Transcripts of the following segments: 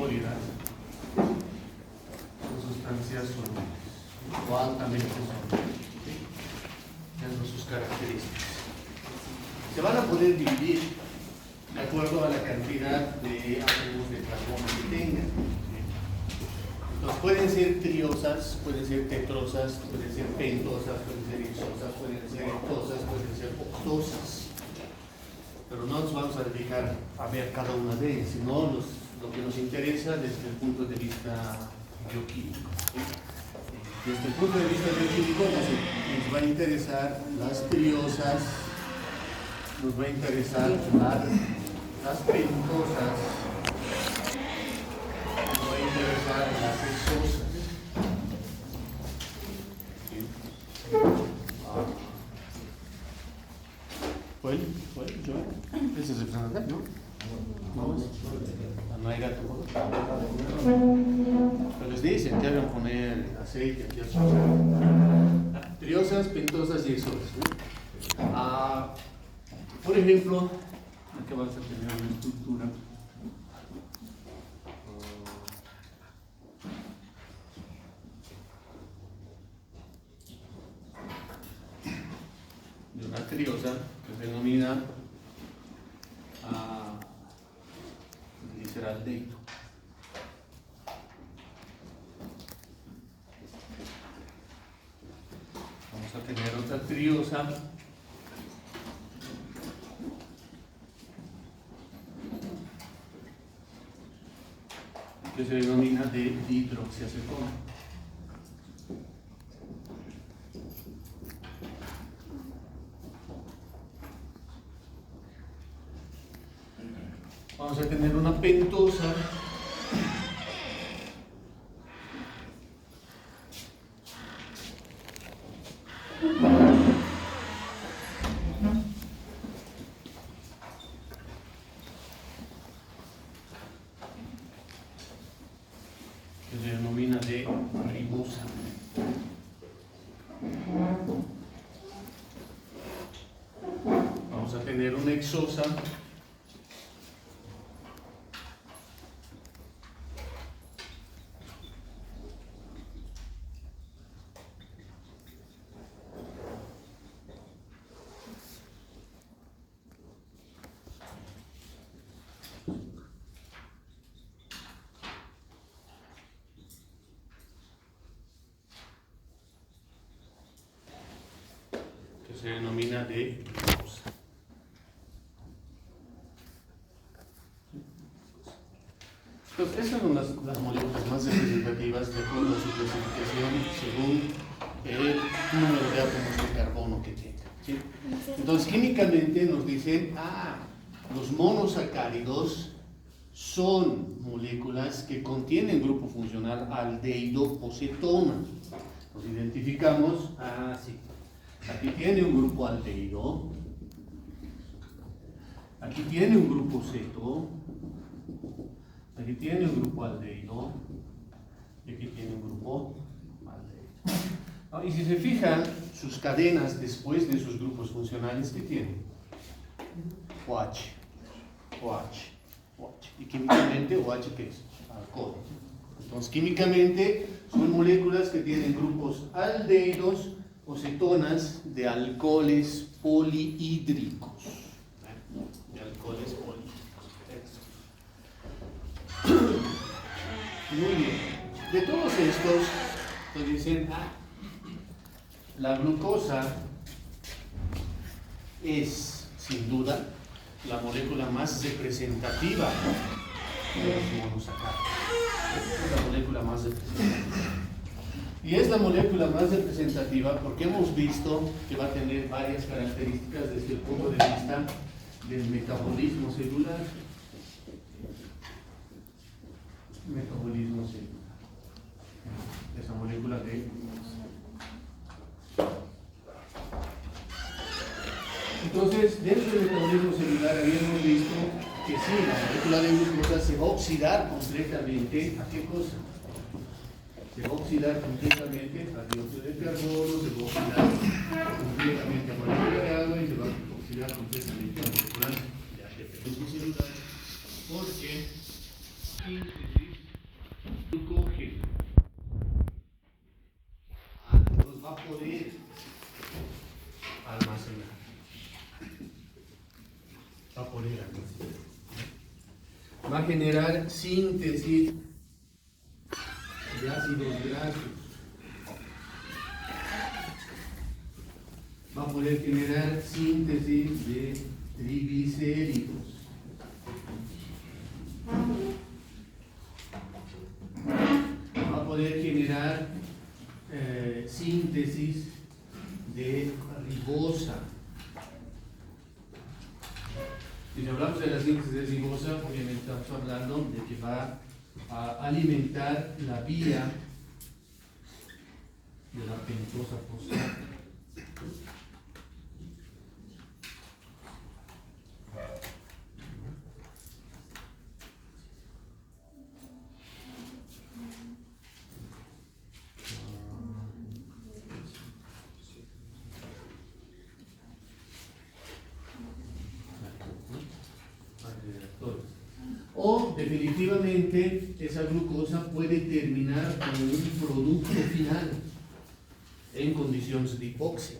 sólidas son sustancias solubles o altamente solubles. Esas son sus características. Se van a poder dividir de acuerdo a la cantidad de átomos de carbono que tengan. Entonces pueden ser triosas, pueden ser tetrosas, pueden ser pentosas, pueden ser hexosas, pueden ser heptosas, pueden ser octosas. Pero no nos vamos a dedicar a ver cada una de ellas, sino lo que nos interesa desde el punto de vista bioquímico. Desde el punto de vista bioquímico nos va a interesar las triosas, nos va a interesar las pentosas, nos va a interesar las hexosas. ¿Fue? ¿Yo? ¿Ese es representante? ¿No? No hay gato. Pero les dicen que hagan poner aceite aquí al suelo. Triosas, pentosas y hexosas. Por ejemplo, aquí vas a tener una estructura. De una triosa que se denomina gliceraldehído. Vamos a tener otra triosa que se denomina de dihidroxiacetona. Vamos a tener una pentosa que se denomina de ribosa. Vamos a tener una hexosa se denomina de ribosa. Entonces, esas son las moléculas más representativas de acuerdo a su clasificación según el número de átomos de carbono que tengan. ¿Sí? Entonces, químicamente nos dicen, los monosacáridos son moléculas que contienen grupo funcional aldehído o cetona. Nos identificamos, sí. Aquí tiene un grupo aldehído, aquí tiene un grupo ceto, aquí tiene un grupo aldehído y aquí tiene un grupo aldehído. Y si se fijan, sus cadenas después de sus grupos funcionales, ¿qué tienen? OH, OH, OH. Y químicamente, OH, ¿qué es? Alcohol. Entonces, químicamente son moléculas que tienen grupos aldehídos o cetonas de alcoholes polihídricos. De alcoholes polihídricos. Muy bien. De todos estos, nos dicen, la glucosa es, sin duda, la molécula más representativa de los monosacáridos. Es la molécula más representativa. Y es la molécula más representativa porque hemos visto que va a tener varias características desde el punto de vista del metabolismo celular. Metabolismo celular. Esa molécula de glucosa. Entonces, dentro del metabolismo celular habíamos visto que sí, la molécula de glucosa se va a oxidar completamente. ¿A qué cosa? Se va a oxidar completamente a dióxido de carbono, se va a oxidar completamente a molécula de agua y se va a oxidar completamente a moléculas de ATP celular, porque va a generar síntesis de ácidos grasos, va a poder generar síntesis de triglicéridos, va a poder generar síntesis de ribosa. Si hablamos de la síntesis de ribosa, obviamente estamos hablando de que va a alimentar la vía de la pentosa fosfato. O definitivamente esa glucosa puede terminar como un producto final en condiciones de hipoxia.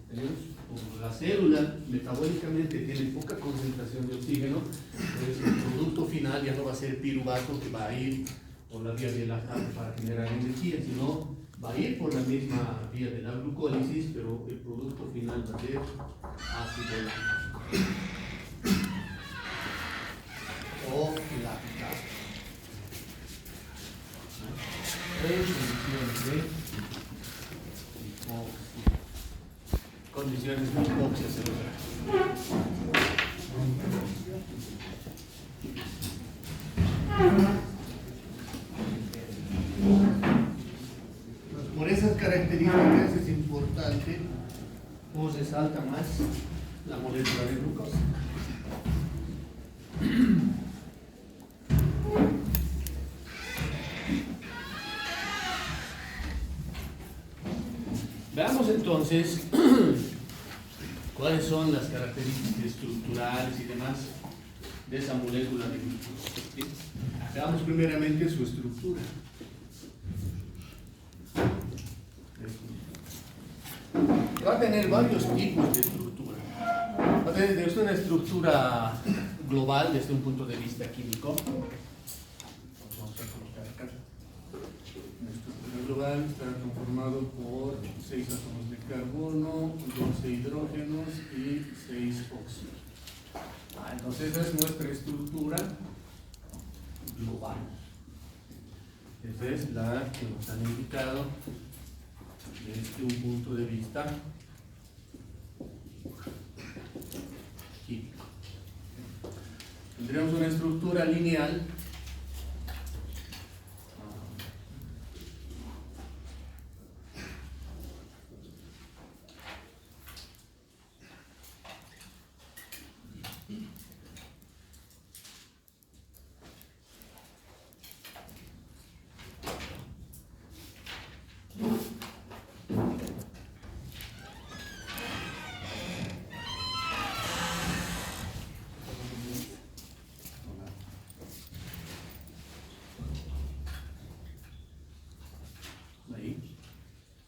Pues como la célula metabólicamente tiene poca concentración de oxígeno, pues el producto final ya no va a ser piruvato que va a ir por la vía del lactato para generar energía, sino va a ir por la misma vía de la glucólisis, pero el producto final va a ser ácido láctico o lactato. Condiciones de hipoxia celular. Por esas características es importante cómo se resalta más la molécula de glucosa. Veamos entonces cuáles son las características estructurales y demás de esa molécula de glucosa. ¿Sí? Veamos primeramente su estructura. Va a tener varios tipos de estructura. Va a tener desde una estructura global desde un punto de vista químico. Vamos a colocar acá. La estructura global estará conformado por 6 átomos de carbono, 12 hidrógenos y 6 óxidos. Entonces esa es nuestra estructura global. Esa es la que nos han indicado desde un punto de vista químico. Tendríamos una estructura lineal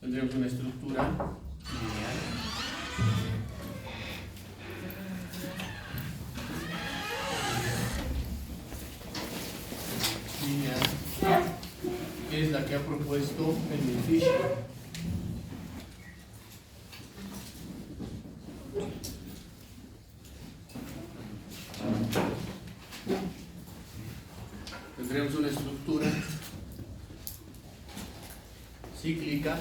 tendríamos una estructura lineal. Lineal, que es la que ha propuesto el Fischer. Tendríamos una estructura cíclica,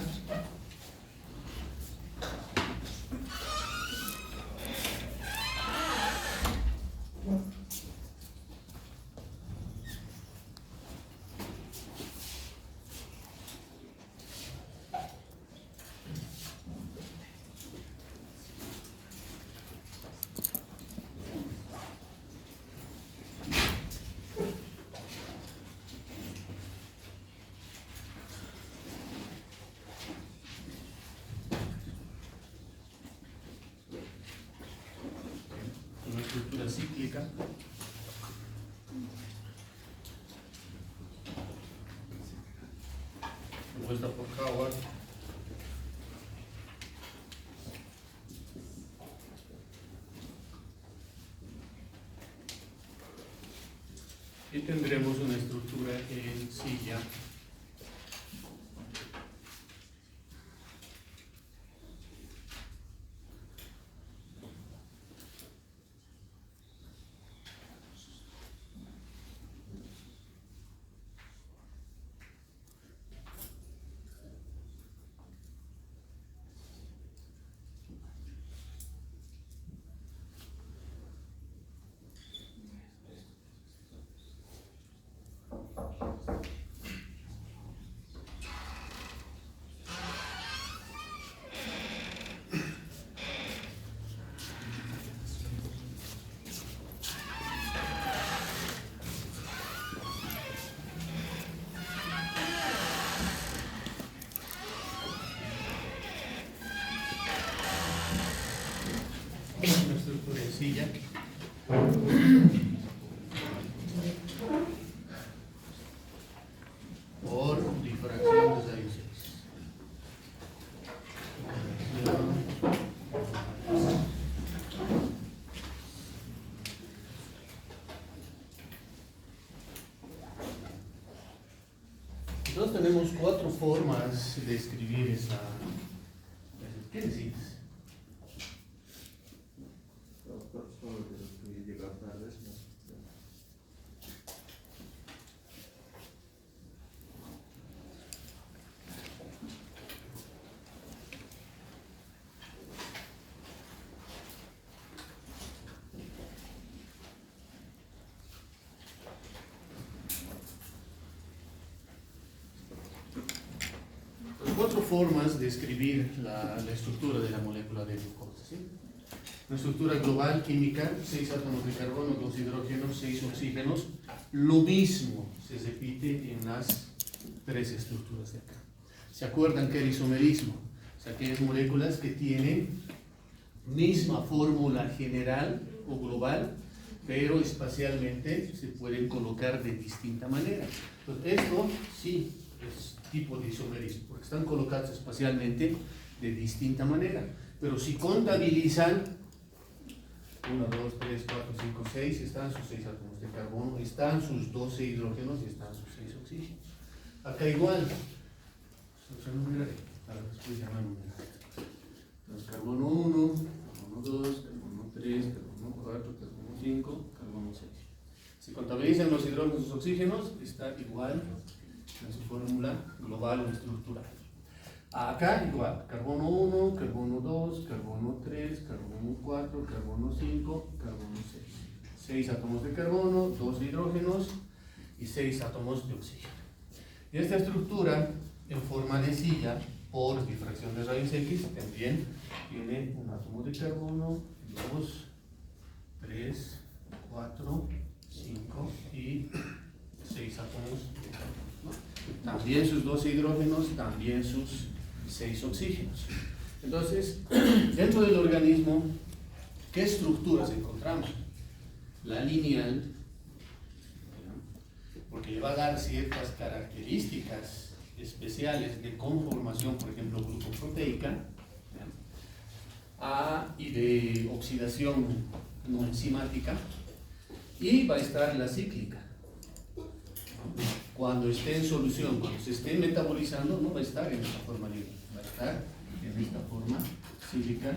cíclica, propuesta por Howard. y tendremos una estructura en silla. Una estructura en silla. Por difracción de rayos X. Entonces tenemos 4 formas de escribir esa. ¿Qué necesitas? Cuatro formas de escribir la estructura de la molécula de glucosa, ¿sí? Una estructura global química, 6 átomos de carbono, 2 hidrógenos, 6 oxígenos. Lo mismo se repite en las 3 estructuras de acá. ¿Se acuerdan qué era isomerismo? O sea, aquellas moléculas que tienen misma fórmula general o global, pero espacialmente se pueden colocar de distinta manera. Entonces, esto sí es tipo de isomerismo, porque están colocados espacialmente de distinta manera. Pero si contabilizan 1, 2, 3, 4, 5, 6, están sus 6 átomos de carbono, están sus 12 hidrógenos y están sus 6 oxígenos. Acá igual, los enumeraré, para después ya no enumeraré. Entonces, carbono 1, carbono 2, carbono 3, carbono 4, carbono 5, carbono 6. Si contabilizan los hidrógenos y los oxígenos, está igual en su fórmula global o estructural. Acá igual, carbono 1, carbono 2, carbono 3, carbono 4, carbono 5, carbono 6. 6 átomos de carbono, 2 hidrógenos y 6 átomos de oxígeno. Y esta estructura en forma de silla por difracción de rayos X también tiene un átomo de carbono, 2, 3, 4, 5 y 6 átomos de carbono. También sus 12 hidrógenos, también sus 6 oxígenos. Entonces, dentro del organismo, ¿qué estructuras encontramos? La lineal, porque le va a dar ciertas características especiales de conformación, por ejemplo, glucoproteica, y de oxidación no enzimática, y va a estar la cíclica. Cuando esté en solución, cuando se esté metabolizando, no va a estar en esta forma libre, va a estar en esta forma cíclica.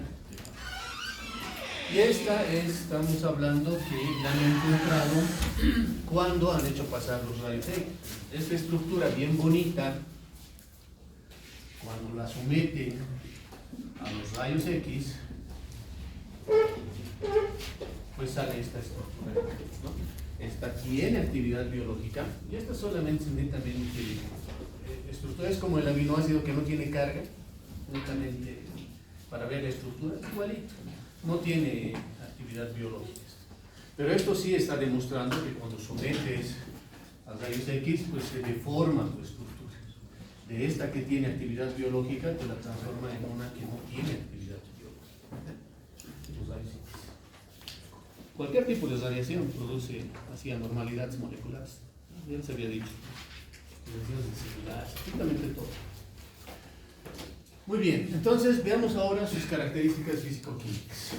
Y esta estamos hablando que la han encontrado cuando han hecho pasar los rayos X. Esta estructura bien bonita, cuando la someten a los rayos X, pues sale esta estructura, ¿no? Esta tiene actividad biológica y esta solamente netamente estructura, es como el aminoácido que no tiene carga, netamente para ver la estructura, igualito, no tiene actividad biológica. Pero esto sí está demostrando que cuando sometes a rayos X, pues se deforma tu estructura. De esta que tiene actividad biológica, te la transforma en una que no tiene actividad biológica. Los rayos X. Cualquier tipo de radiación produce así anormalidades moleculares. Ya se había dicho. Radiaciones celulares, absolutamente todo. Muy bien, entonces veamos ahora sus características físico-químicas.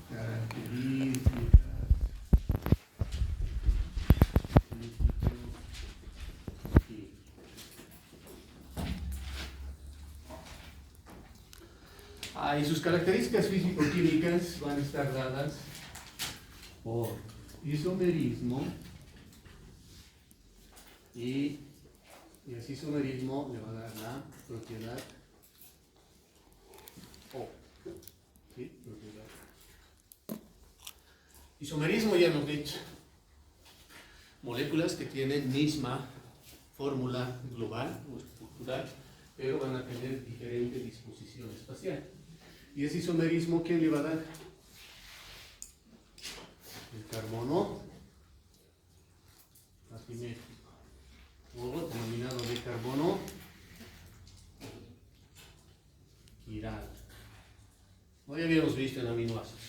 Características Y sus características físico-químicas van a estar dadas por isomerismo y ese isomerismo le va a dar la propiedad O. ¿Sí? Propiedad. Isomerismo ya hemos dicho. Moléculas que tienen misma fórmula global o estructural, pero van a tener diferente disposición espacial. ¿Y ese isomerismo qué le va a dar? El carbono asimétrico, o denominado de carbono quiral. Hoy habíamos visto en aminoácidos.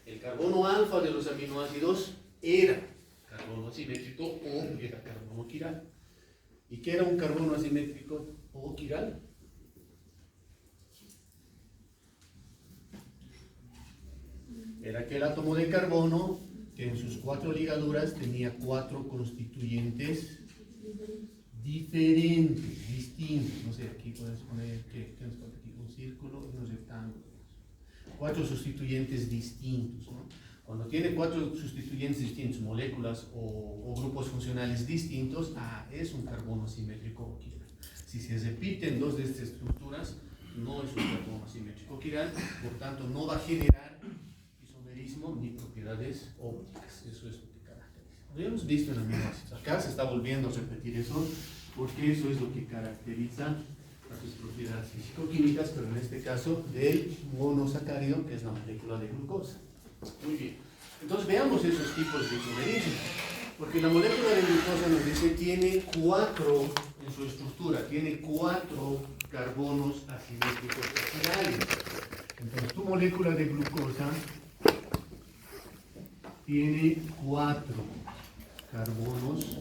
El carbono alfa de los aminoácidos era carbono asimétrico o era carbono quiral. ¿Y qué era un carbono asimétrico o quiral? Era aquel átomo de carbono que en sus 4 ligaduras tenía 4 constituyentes diferentes, distintos. No sé, aquí puedes poner, ¿qué nos falta aquí? Un círculo y un rectángulo. 4 sustituyentes distintos, ¿no? Cuando tiene 4 sustituyentes distintos, moléculas o grupos funcionales distintos, es un carbono asimétrico o quiral. Si se repiten 2 de estas estructuras, no es un carbono asimétrico quiral, por tanto no va a generar isomerismo ni propiedades ópticas. Eso es lo que caracteriza. Lo habíamos visto en aminoácidos. Acá se está volviendo a repetir eso, porque eso es lo que caracteriza a sus propiedades físico-químicas, pero en este caso del monosacárido, que es la molécula de glucosa. Muy bien. Entonces veamos esos tipos de isomerismo. Porque la molécula de glucosa nos dice tiene 4 en su estructura, tiene 4 carbonos asimétricos oxidales. Entonces tu molécula de glucosa tiene 4 carbonos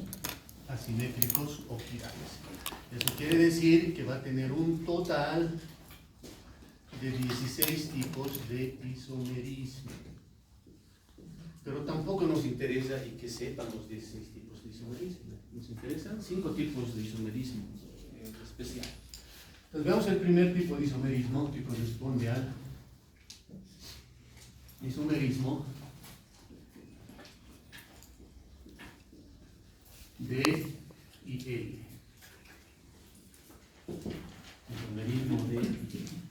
asimétricos oxidales. Eso quiere decir que va a tener un total de 16 tipos de isomerismo. Pero tampoco nos interesa y que sepan los 16 tipos de isomerismo. Nos interesan 5 tipos de isomerismo especial. Entonces veamos el primer tipo de isomerismo, que corresponde al isomerismo D y L. Isomerismo D y L.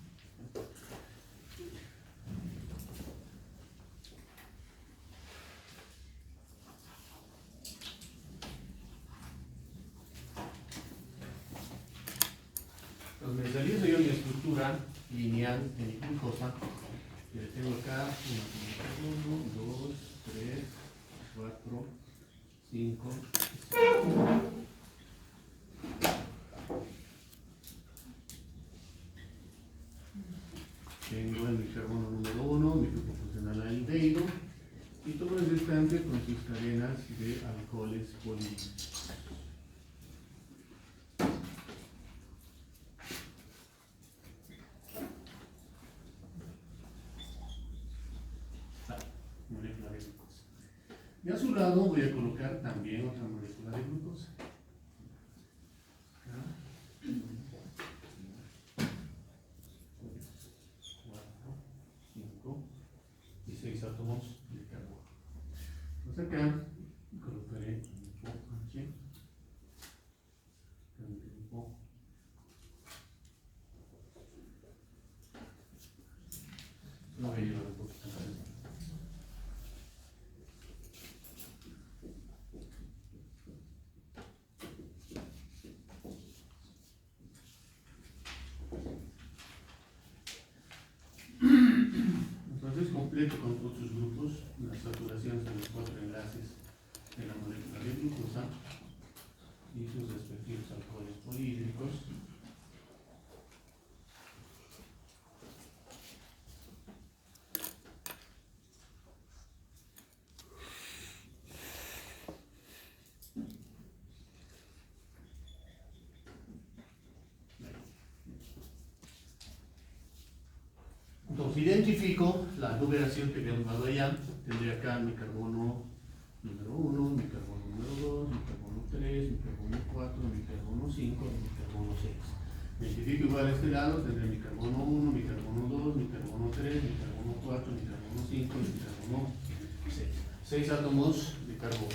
Entonces me realizo yo mi estructura lineal de mi glucosa. Y le tengo acá 1, 2, 3, 4, 5, 6. Tengo en mi carbono número 1, mi grupo funcional aldehido, y todo el restante con sus cadenas de alcoholes polímeros. Molécula de glucosa. Y a su lado voy a colocar también otra molécula de glucosa. 4, 5 y 6 átomos de carbono. Entonces acá colocaré un grupo H, un grupo lo voy a llevar un poquito más. Entonces completo con todos sus grupos las saturaciones de los 4 enlaces de la molécula de glucosa y sus respectivos alcoholes polihídricos. Entonces identifico la numeración que habíamos dado allá. Tendré acá mi carbono número 1, mi carbono número 2, mi carbono 3, mi carbono 4, mi carbono 5 y mi carbono 6. Me identifico igual a este lado, tendré mi carbono 1, mi carbono 2, mi carbono 6 átomos de carbono.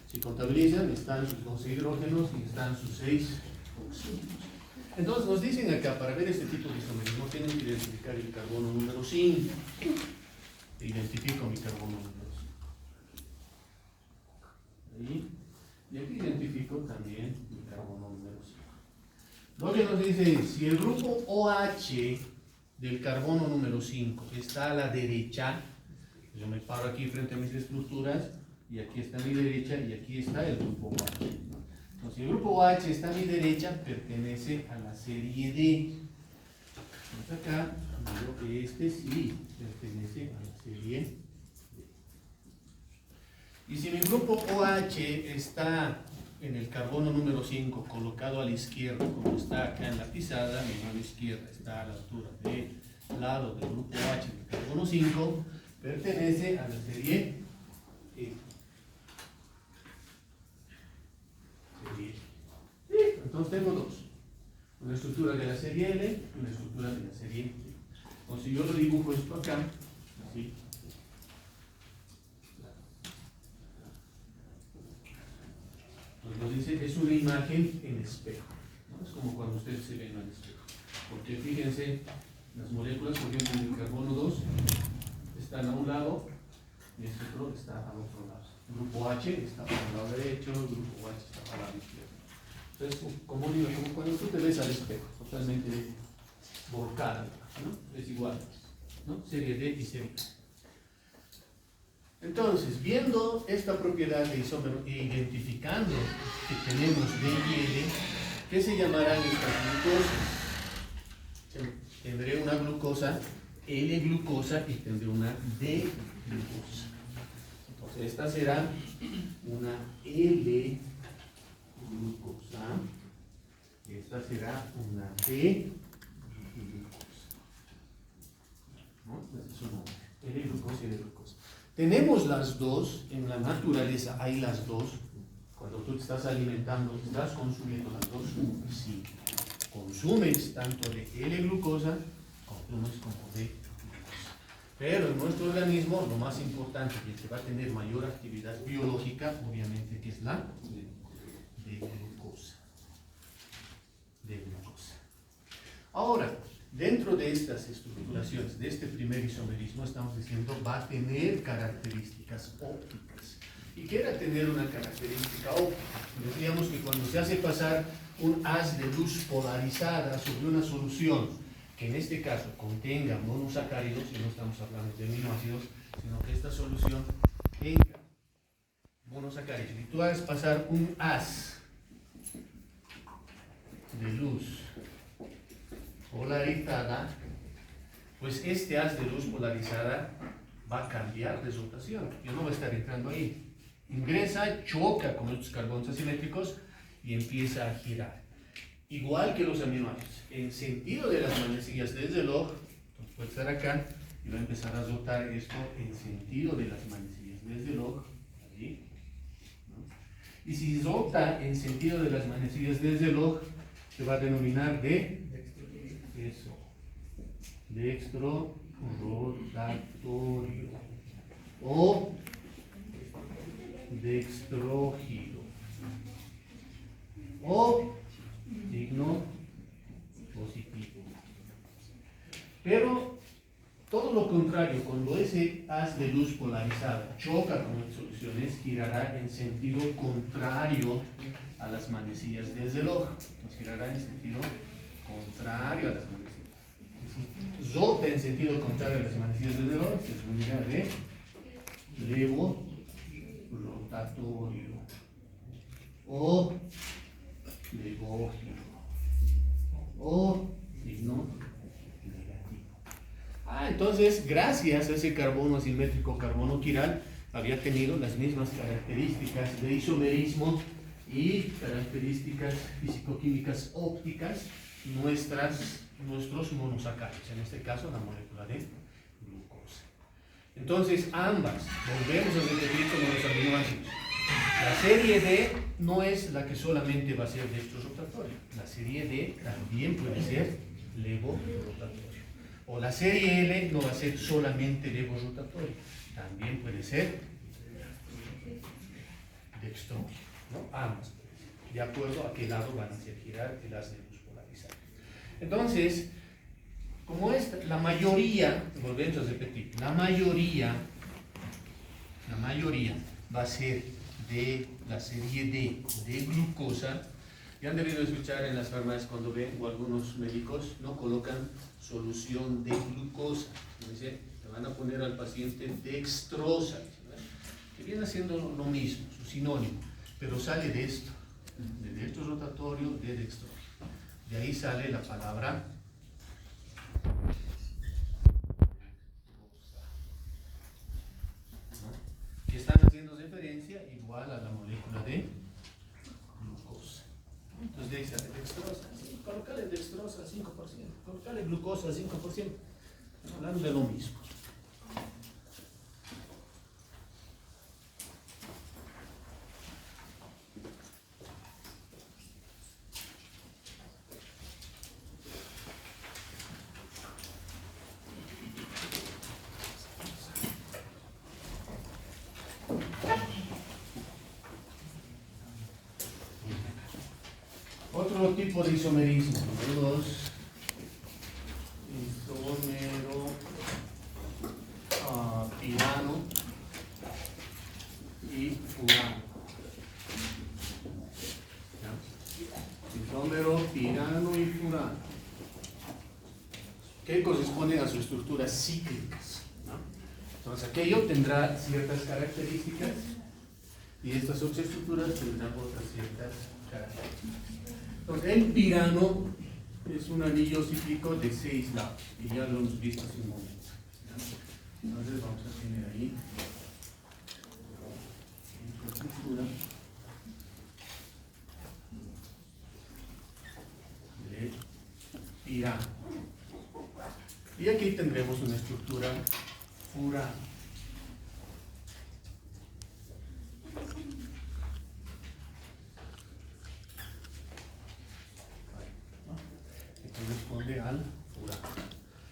Si contabilizan, están sus 12 hidrógenos y están sus 6 oxígenos. Entonces nos dicen acá, para ver este tipo de isomerismo, tienen que identificar el carbono número 5. Identifico mi carbono número 5. Ahí. Y aquí identifico también mi carbono número 5. Lo que nos dice es, si el grupo OH del carbono número 5 está a la derecha, yo me paro aquí frente a mis estructuras, y aquí está a mi derecha, y aquí está el grupo OH. Entonces, si el grupo OH está a mi derecha, pertenece a la serie D. Entonces acá, digo que este sí pertenece a la serie D. Y si mi grupo OH está en el carbono número 5, colocado a la izquierda, como está acá en la pisada, mi mano izquierda está a la altura del lado del grupo OH del carbono 5, pertenece a la serie E. Entonces tengo dos. Una estructura de la serie L y una estructura de la serie E. Entonces yo lo dibujo esto acá, así. Entonces nos dice, es una imagen en espejo, ¿no? Es como cuando ustedes se ven al espejo. Porque fíjense, las moléculas, por ejemplo, en el carbono 2 están a un lado y este otro está al otro lado. El grupo H está para el lado derecho, el grupo H está para el lado izquierdo. Entonces, como digo, como cuando tú te ves al espejo, totalmente volcada, ¿no? Es igual, ¿no? Serie D y serie E. Entonces, viendo esta propiedad de isómero e identificando que tenemos D y L, ¿qué se llamarán estas glucosas? Tendré una glucosa, L-glucosa, y tendré una D-glucosa. Entonces, esta será una L-glucosa, y esta será una D-glucosa. ¿No? Es su nombre, L-glucosa y D-glucosa. Tenemos las dos, en la naturaleza hay las dos. Cuando tú te estás alimentando, ¿estás consumiendo las dos? Sí. Consumes tanto de L-glucosa, consumes como de glucosa. Pero en nuestro organismo, lo más importante y el que va a tener mayor actividad biológica, obviamente, que es la de glucosa. De glucosa. Ahora, dentro de estas estructuraciones, de este primer isomerismo, estamos diciendo va a tener características ópticas. ¿Y qué era tener una característica óptica? Decíamos que cuando se hace pasar un haz de luz polarizada sobre una solución, que en este caso contenga monosacáridos, y no estamos hablando de aminoácidos, sino que esta solución tenga monosacáridos, y tú hagas pasar un haz de luz polarizada, pues este haz de luz polarizada va a cambiar de rotación, ya no va a estar entrando ahí. Ingresa, choca con estos carbonos asimétricos y empieza a girar. Igual que los aminoácidos, en sentido de las manecillas desde el log, puede estar acá y va a empezar a rotar esto en sentido de las manecillas desde el log, ahí, ¿no? Y si rota en sentido de las manecillas desde el log, se va a denominar de eso, dextro rotatorio o dextrógiro o signo positivo. Pero todo lo contrario, cuando ese haz de luz polarizada choca con las soluciones, girará en sentido contrario a las manecillas desde el log. Nos girará en sentido contrario a las manecillas. Rota en sentido contrario a las manecillas desde el log, se denomina de levo rotatorio o levógiro o signo negativo. Entonces, gracias a ese carbono asimétrico, carbono quiral, había tenido las mismas características de isomerismo y características físico-químicas ópticas nuestros monosacáridos, en este caso la molécula de glucosa. Entonces, ambas, volvemos a repetir como los aminoácidos. La serie D no es la que solamente va a ser dextrorotatoria. La serie D también puede ser levorotatoria. O la serie L no va a ser solamente levorotatoria. También puede ser dextrógeno, ¿no? Ambas, de acuerdo a qué lado van a hacer girar el haz de luz polarizado. Entonces, como esta, la mayoría, volvemos a repetir, la mayoría va a ser de la serie D de glucosa. Ya han debido escuchar en las farmacias cuando ven, o algunos médicos, ¿no? Colocan solución de glucosa. Dice, te van a poner al paciente dextrosa, ¿no? Que viene haciendo lo mismo, su sinónimo, pero sale de esto, de dextro rotatorio, de dextrógeno. De ahí sale la palabra que están haciendo referencia igual a la molécula de glucosa. Entonces de ahí sale dextrosa, sí, colocale dextrosa 5%, colocale glucosa 5%, hablando de lo mismo. Otro tipo de isomerismo, número 2, isómero pirano y furano. Isómero pirano y furano, que corresponden a sus estructuras cíclicas, ¿no? Entonces aquello tendrá ciertas características y estas otras estructuras tendrán otras ciertas características. Entonces, el pirano es un anillo cíclico de 6 lados, y ya lo hemos visto hace un momento, ¿no? Entonces vamos a tener ahí esta estructura de pirano. Y aquí tendremos una estructura furano. Corresponde al furano.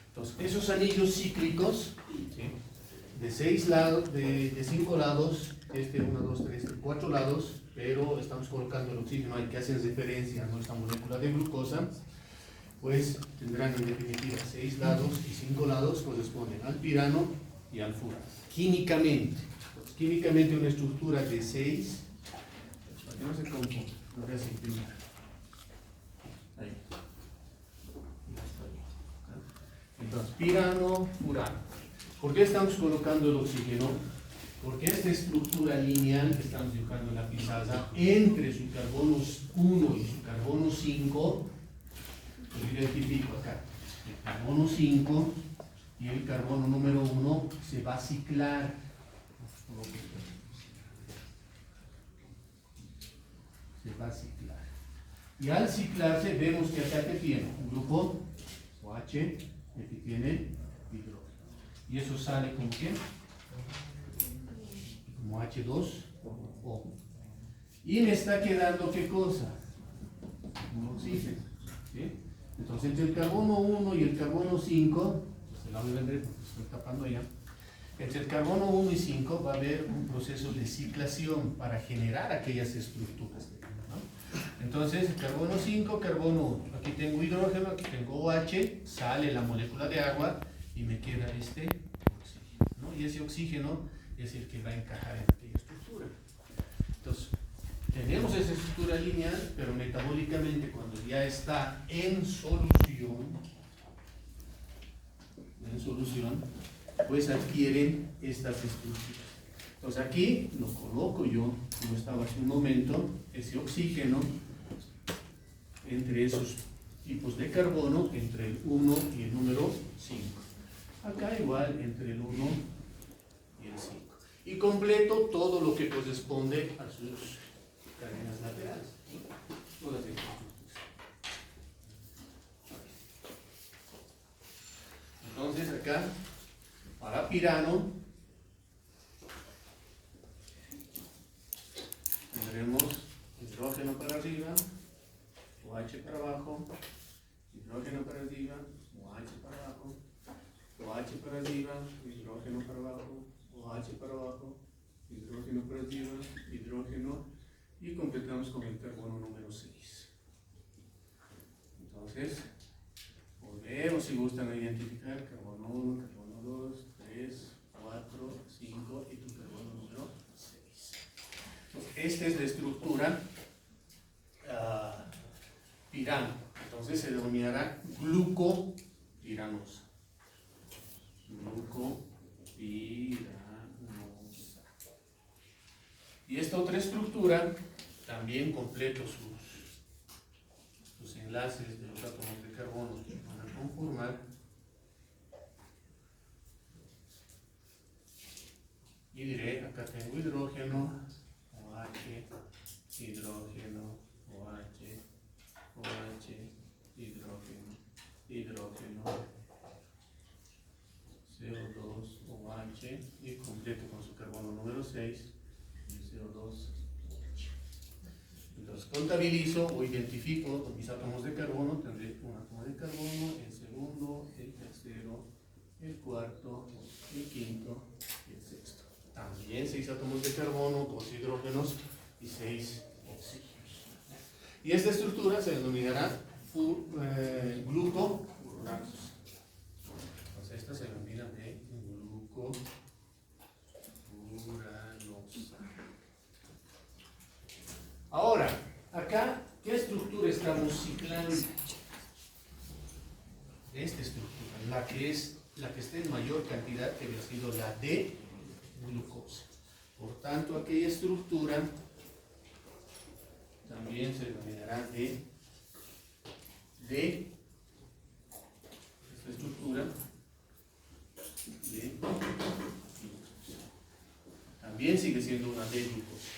Entonces, esos anillos cíclicos, ¿sí? De 6 lados, de 5 lados, 1, 2, 3, 4 lados, pero estamos colocando el oxígeno al que hacen referencia a nuestra molécula de glucosa, pues tendrán en definitiva 6 lados y 5 lados corresponden al pirano y al furano. Químicamente, pues, químicamente una estructura de 6, para que no se confunda, no voy a simplificar. Ahí. Entonces, pirano, furano. ¿Por qué estamos colocando el oxígeno? Porque esta estructura lineal que estamos dibujando en la pizarra, entre su carbono 1 y su carbono 5, lo identifico acá. El carbono 5 y el carbono número 1 se va a ciclar. Se va a ciclar. Y al ciclarse vemos que acá que tiene un grupo OH, aquí tiene hidrógeno. Y eso sale como ¿qué? Como H2O. Y me está quedando ¿qué cosa? Un oxígeno. ¿Sí? Entonces entre el carbono 1 y el carbono 5, pues el lado de vendré porque estoy tapando ya. Entre el carbono 1 y 5 va a haber un proceso de ciclación para generar aquellas estructuras. Entonces, carbono 5, carbono 1. Aquí tengo hidrógeno, aquí tengo OH, sale la molécula de agua y me queda este oxígeno, ¿no? Y ese oxígeno es el que va a encajar en aquella estructura. Entonces, tenemos esa estructura lineal, pero metabólicamente cuando ya está en solución, pues adquieren estas estructuras. Entonces aquí lo coloco yo, como estaba hace un momento, ese oxígeno entre esos tipos de carbono, entre el 1 y el número 5. Acá igual entre el 1 y el 5. Y completo todo lo que corresponde a sus cadenas laterales. Todas estas estructuras. Entonces acá, para pirano, tendremos hidrógeno para arriba, OH para abajo, hidrógeno para arriba, OH para abajo, OH para arriba, hidrógeno para abajo, OH para abajo, hidrógeno por arriba, hidrógeno, y completamos con el carbono número 6. Entonces, volvemos si gustan a identificar carbono 1, carbono 2, 3, 4, 5 y tu carbono número 6. Esta es la estructura pirano. Entonces se denominará glucopiranosa. Glucopiranosa. Y esta otra estructura también completo sus enlaces de los átomos de carbono que van a conformar. Y diré, acá tengo hidrógeno, OH, hidrógeno, OH, OH, hidrógeno, hidrógeno, CO2, OH, y completo con su carbono número 6, y CO2. Entonces contabilizo o identifico mis átomos de carbono. Tendré un átomo de carbono, el segundo, el tercero, el cuarto, el quinto y el sexto. También 6 átomos de carbono, 2 hidrógenos y 6 oxígenos. Y esta estructura se denominará glucofuranosa. Entonces esta se denomina de glucofuranosa. Ahora, acá, ¿qué estructura estamos ciclando? Esta estructura, la que está en mayor cantidad, que había sido la de glucosa. Por tanto, aquella estructura también se denominará de esta estructura de también sigue siendo una de glucosa,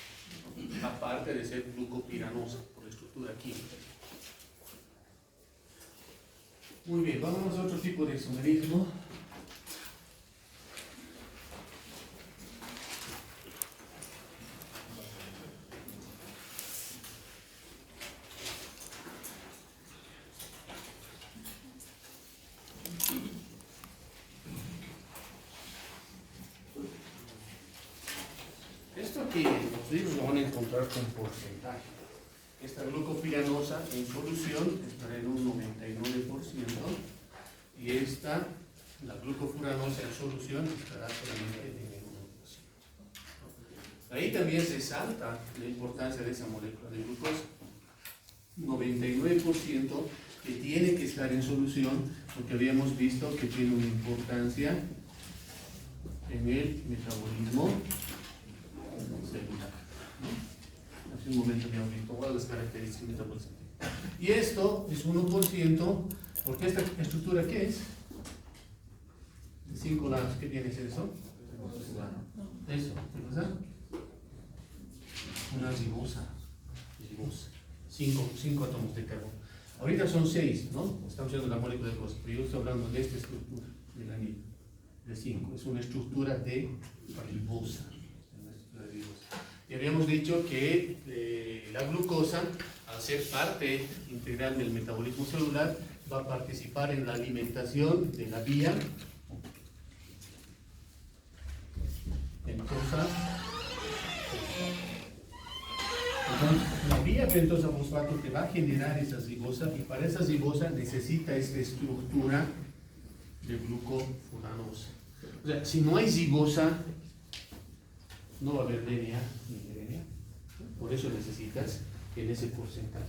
aparte de ser glucopiranosa por la estructura química. Muy bien, vamos a otro tipo de isomerismo. Esto aquí los libros lo van a encontrar con porcentaje. Esta glucopiranosa en solución estará en un 99% y esta, la glucofuranosa en solución, estará solamente en el 1%. Ahí también se salta la importancia de esa molécula de glucosa. 99% que tiene que estar en solución, porque habíamos visto que tiene una importancia en el metabolismo celular. Hace un momento habíamos visto todas las características metabólicas. Y esto es 1%, porque esta estructura, ¿qué es? De 5 lados, ¿qué tiene eso? Eso, ¿qué pasa? Una ribosa. 5 átomos de carbono. Ahorita son 6, ¿no? Estamos viendo la molécula de glucosa, pero yo estoy hablando de esta estructura del anillo, de 5. Es una estructura de ribosa. Y habíamos dicho que la glucosa, al ser parte integral del metabolismo celular, va a participar en la alimentación de la vía pentosa. Entonces, la vía pentosa fosfato te va a generar esa ribosa, y para esa ribosa necesita esta estructura de glucofuranosa. O sea, si no hay ribosa, no va a haber DNA ni RNA. Por eso necesitas en ese porcentaje.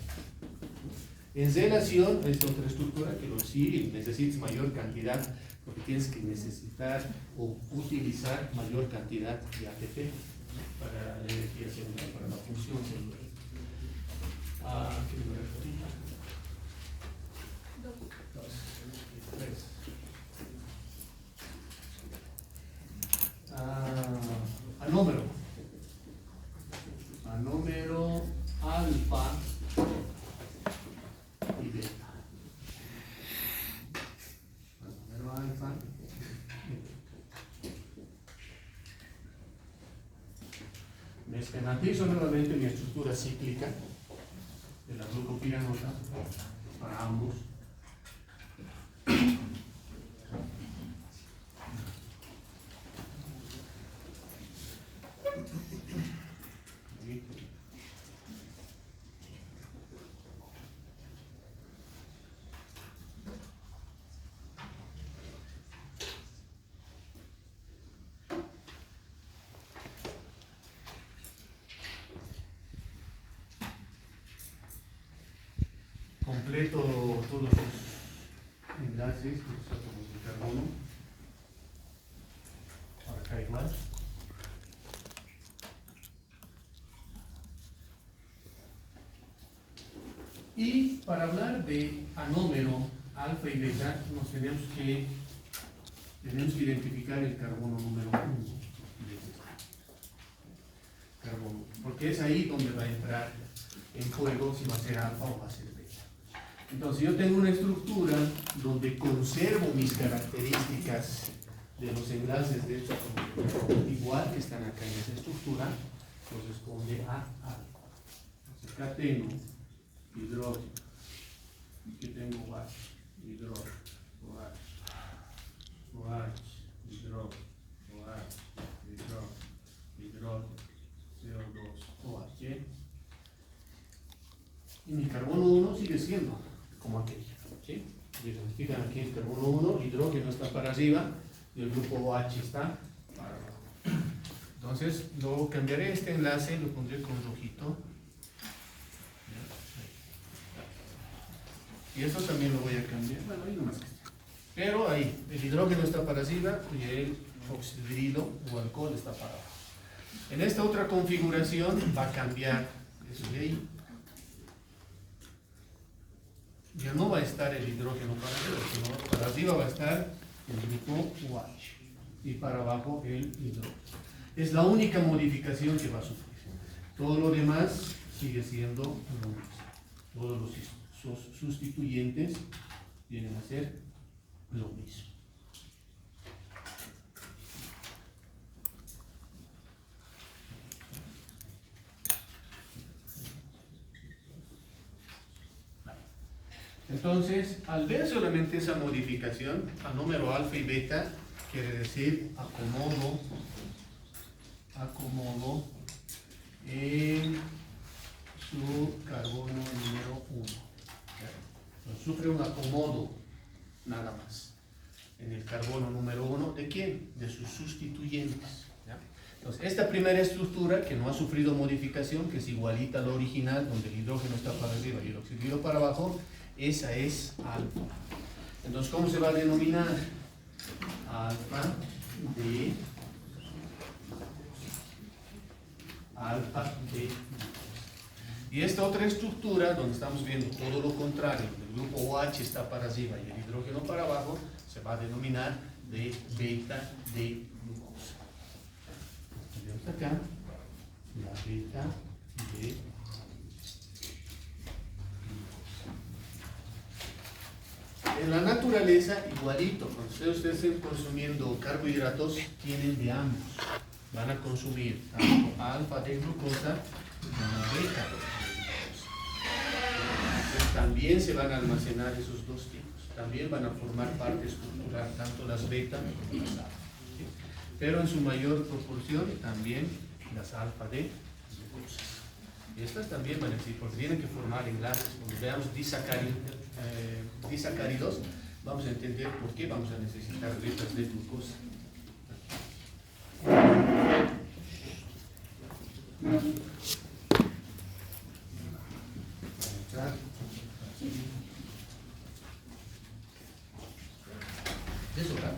En relación a esta otra estructura, que sí necesitas mayor cantidad, porque tienes que necesitar o utilizar mayor cantidad de ATP para la energía celular, para la función celular. ¿Qué número es ahorita? 2, 3. Anómero alfa y beta. Anómero alfa y beta. Me esquematizo nuevamente mi estructura cíclica de la glucopiranosa para ambos. ¿sí? Completo todos los enlaces, los átomos de carbono. Por acá igual. Y para hablar de anómero alfa y beta, nos tenemos que identificar el carbono número 1. Carbono, porque es ahí donde va a entrar en juego si va a ser alfa o va a ser beta. Entonces yo tengo una estructura donde conservo mis características de los enlaces de estos igual que están acá en esa estructura, corresponde a alfa. Entonces acá tengo hidrógeno, aquí tengo OH, hidrógeno, OH, OH, hidrógeno, OH, hidrógeno, CO2, OH. Y mi carbono 1 sigue siendo como aquello, ¿sí? Identifican aquí el carbono 1, hidrógeno está para arriba y el grupo OH está para abajo. Entonces, luego cambiaré este enlace, lo pondré con rojito. Y eso también lo voy a cambiar. Bueno, ahí nomás que está. Pero ahí, el hidrógeno está para arriba y el oxidrilo o alcohol está para abajo. En esta otra configuración va a cambiar eso de ahí. Ya no va a estar el hidrógeno para arriba, sino para arriba va a estar el grupo OH y para abajo el hidrógeno. Es la única modificación que va a sufrir. Todo lo demás sigue siendo lo mismo. Todos los sustituyentes vienen a ser lo mismo. Entonces, al ver solamente esa modificación, anómero alfa y beta, quiere decir acomodo en su carbono número 1. Entonces, sufre un acomodo nada más en el carbono número 1. ¿De quién? De sus sustituyentes. ¿Ya? Entonces, esta primera estructura que no ha sufrido modificación, que es igualita a la original, donde el hidrógeno está para arriba y el oxígeno para abajo, esa es alfa. Entonces, ¿cómo se va a denominar? Alfa de y esta otra estructura donde estamos viendo todo lo contrario, el grupo OH está para arriba y el hidrógeno para abajo, se va a denominar de beta de glucosa. Tenemos acá la beta de glucosa. En la naturaleza, igualito, cuando ustedes estén consumiendo carbohidratos, tienen de ambos. Van a consumir tanto alfa de glucosa como beta de glucosa. Entonces, también se van a almacenar esos dos tipos. También van a formar parte estructural, tanto las beta como las alfa. ¿Sí? Pero en su mayor proporción también las alfa de glucosa. Y estas también van a existir, porque tienen que formar enlaces. Cuando veamos disacáridos, vamos a entender por qué vamos a necesitar betas de glucosa. Eso, ¿verdad?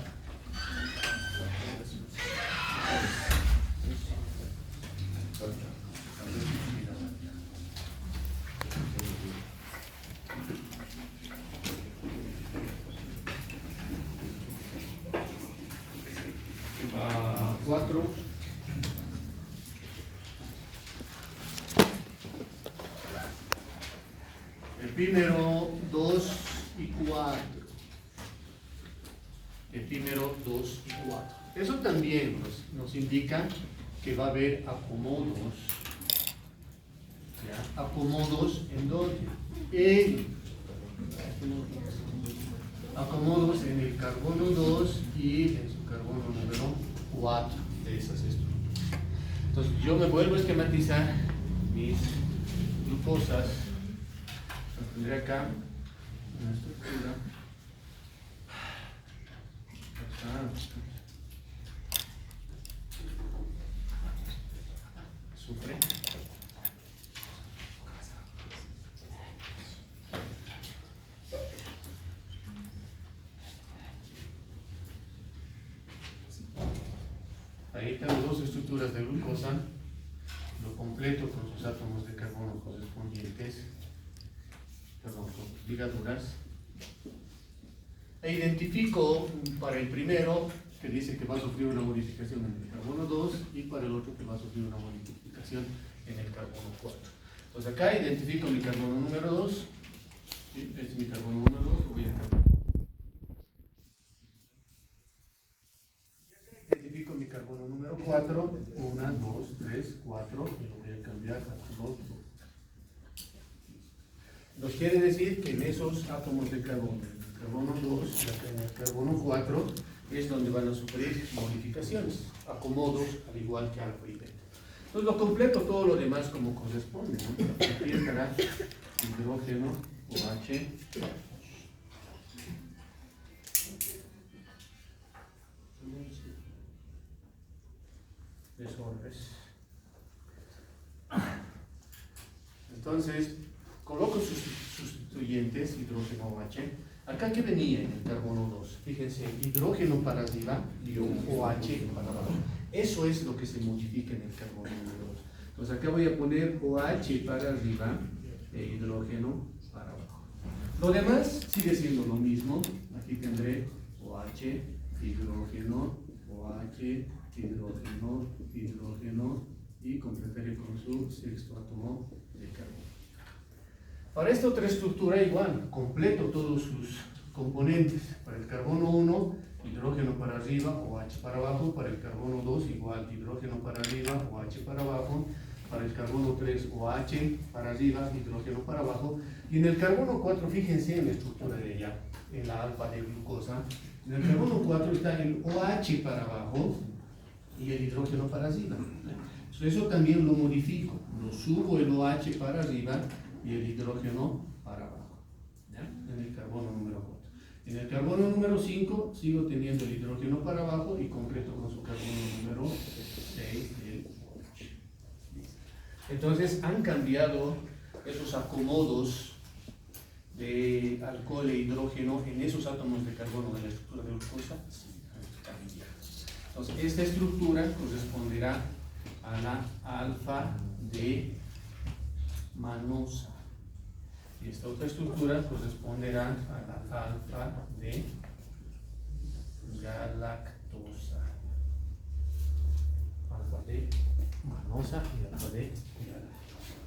El primero 2 y 4. El primero 2 y 4. Eso también nos indica que va a haber acomodos. ¿Ya? Acomodos en dónde? Acomodos en el carbono 2 y en su carbono número 4 de esas estructuras. Entonces yo me vuelvo a esquematizar mis glucosas, tendré acá una estructura. Azufre. Ahí tengo dos estructuras de glucosa, lo completo con sus átomos de carbono correspondientes, perdón, con ligaduras. E identifico para el primero que dice que va a sufrir una modificación en el carbono 2 y para el otro que va a sufrir una modificación en el carbono 4. Entonces acá identifico mi carbono número 2, ¿sí? Este es mi carbono número 2, lo voy a cambiar. Identifico mi carbono número 4, 1, 2, 3, 4, y lo voy a cambiar a 2. Nos quiere decir que en esos átomos de carbono, en el carbono 2 y en el carbono 4, es donde van a sufrir modificaciones, acomodos, al igual que alfa y beta. Entonces lo completo todo lo demás como corresponde, ¿no? Aquí estará hidrógeno, OH, desórdenes. Entonces, coloco sus sustituyentes, hidrógeno OH. Acá que venía en el carbono 2, fíjense, hidrógeno para arriba y un OH para abajo. Eso es lo que se modifica en el carbono número 2. Entonces acá voy a poner OH para arriba e hidrógeno para abajo. Lo demás sigue siendo lo mismo. Aquí tendré OH, hidrógeno, OH, hidrógeno, hidrógeno y completaré con su sexto átomo de carbono. Para esta otra estructura igual, completo todos sus componentes. Para el carbono 1, hidrógeno para arriba, OH para abajo. Para el carbono 2, igual, hidrógeno para arriba, OH para abajo. Para el carbono 3, OH para arriba, hidrógeno para abajo. Y en el carbono 4, fíjense en la estructura de ella, en la alfa de glucosa. En el carbono 4 está el OH para abajo y el hidrógeno para arriba. Eso también lo modifico, lo subo el OH para arriba y el hidrógeno para abajo, ¿ya? En el carbono número 4. En el carbono número 5 sigo teniendo el hidrógeno para abajo y completo con su carbono número 6 el OH. Entonces han cambiado esos acomodos de alcohol e hidrógeno en esos átomos de carbono de la estructura de glucosa. Sí, han cambiado. Entonces esta estructura corresponderá a la alfa de manosa. Y esta otra estructura corresponderá a la alfa de galactosa. Alfa de manosa y alfa de galactosa.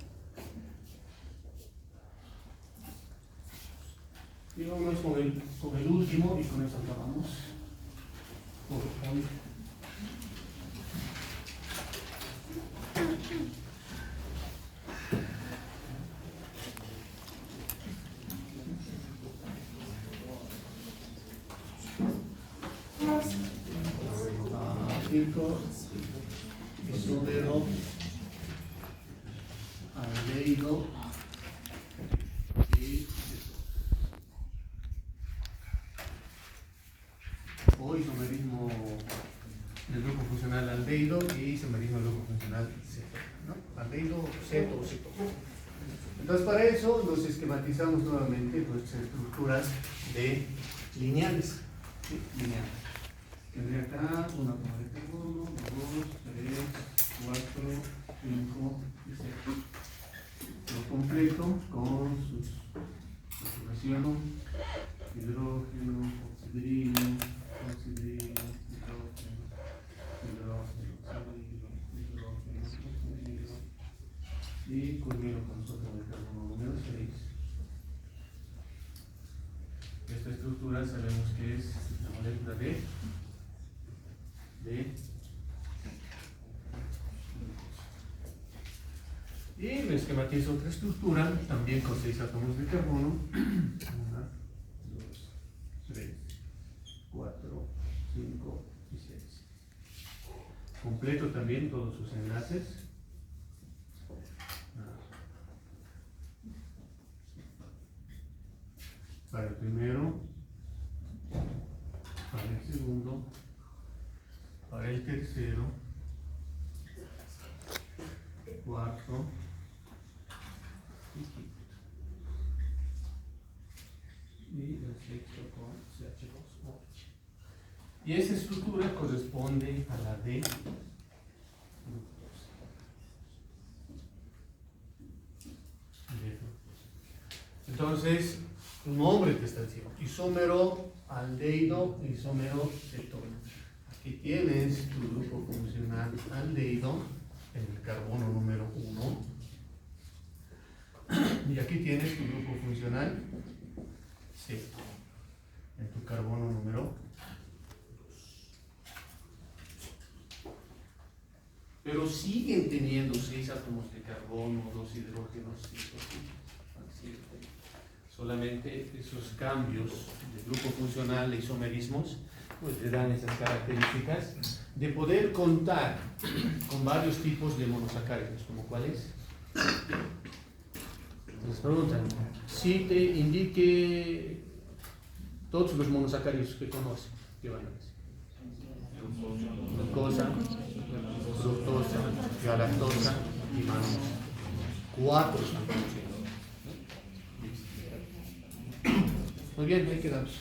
Y vamos con el último y con eso acabamos por hoy. Isómero, aldehído y o isomerismo del grupo funcional aldehído y isomerismo del grupo funcional ceto, ¿no? Aldehído, ceto o ceto. Entonces para eso nos esquematizamos nuevamente nuestras estructuras de lineales. ¿Sí? Lineales. Tendré acá una toma de carbono, 2, 3, 4, 5 y 6. Lo completo con sus saturación, hidrógeno, oxidrilo, hidrógeno, oxidrilo, y culmino con su toma de carbono número 6. Esta estructura sabemos que es la molécula de y me esquematizo otra estructura también con 6 átomos de carbono. 1, 2, 3, 4, 5 y 6. Completo también todos sus enlaces. para el primero, para el segundo, para el tercero, cuarto y el sexto con CH2O. Y esa estructura corresponde a la de entonces, nombre de esta enzima: isómero aldehído, isómero cetona. Aquí tienes tu grupo funcional aldehído en el carbono número 1. Y aquí tienes tu grupo funcional ceto en tu carbono número 2. Pero siguen teniendo 6 átomos de carbono, 2 hidrógenos, 6 oxígenos. Solamente esos cambios de grupo funcional e isomerismos pues le dan esas características de poder contar con varios tipos de monosacáridos, como cuáles. Les preguntan si te indique todos los monosacáridos que conocen, ¿qué van a decir? Glucosa, fructosa, galactosa y manosa. 4 están conociendo. Muy bien, ahí quedamos.